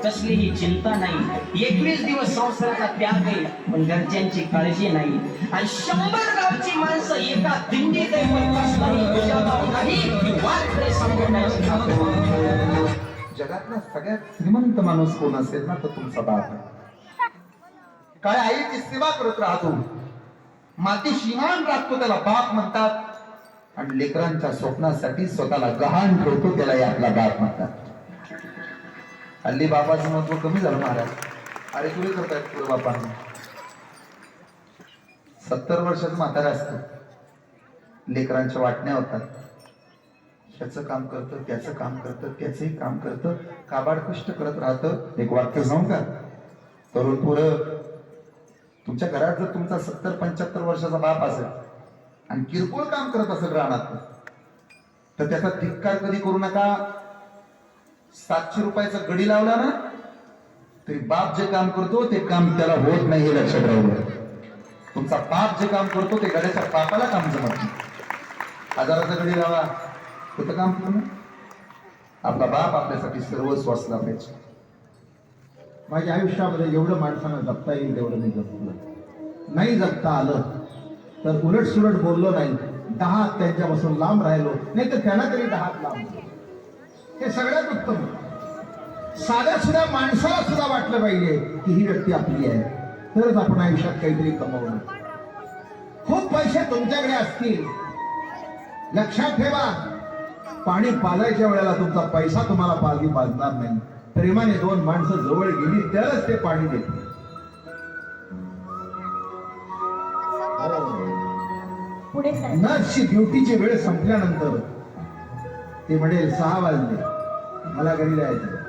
कसलीही चिंता नाही. 21 दिवस संसाराचा त्याग आहे, पण घरच्यांची काळजी नाही. आणि 100 गावची माणसं एका दिंडीत आहे, पण कसलाही भेदभाव नाही. ही वाट खरी समजण्याची आहे. जगातला सगळ्यात श्रीमंत माणूस कोण असेल ना, तर तुमचा बाप आहे. काय आईची सेवा करत राहतो, मातीशी इमान राखतो, त्याला बाप म्हणतात. आणि लेकरांच्या स्वप्नासाठी स्वतःला गहाण ठेवतो, त्याला आपला बाप म्हणतात. हल्ली बाबाचं महत्व कमी झालं महाराज. अरे तुला करतायत पुढे बापांना 70 वर्षाचं म्हातारा असतं, लेकरांच्या वाटण्या होतात. त्याचं काम करतं, त्याचं काम करतं, त्याचंही काम करतं, काबाड कष्ट करत राहतं. एक वाक्य सांगू का? तरुण पोरं, तुमच्या घरात जर तुमचा 70-75 वर्षाचा बाप असेल आणि किरकोळ काम करत असेल रानात, तर त्याचा धिक्कार कधी करू नका. 700 रुपयाचा गडी लावला ना, तरी बाप जे काम करतो ते काम त्याला होत नाही, हे लक्षात राहू द्या. तुमचा बाप जे काम करतो ते गड्याच्या बापाला काम जमत नाही. 1000चा गडी लावा, कुठं काम करू? आपला बाप आपल्यासाठी सर्वस्व असला पाहिजे. माझ्या आयुष्यामध्ये जेवढं माणसानं जगता येईल तेवढं मी जगलो. नाही जगता आलं तर उलट सुलट बोललो नाही, 10 त्यांच्यापासून लांब राहिलो, नाही तर त्यांना तरी 10 लांब. हे सगळ्यात उत्तम. साध्या सुद्धा माणसाला सुद्धा वाटलं पाहिजे की ही व्यक्ती आपली आहे, तरच आपण आयुष्यात काहीतरी कमवलं. खूप पैसे तुमच्याकडे असतील, लक्षात ठेवा, पाणी पाजायच्या वेळेला तुमचा पैसा तुम्हाला पालवी पाजणार नाही. प्रेमाने 2 माणसं जवळ गेली तरच ते पाणी देते. नर्सची ड्युटीची वेळ संपल्यानंतर ते म्हणेल 6 वाजले, मला घरी जायचं.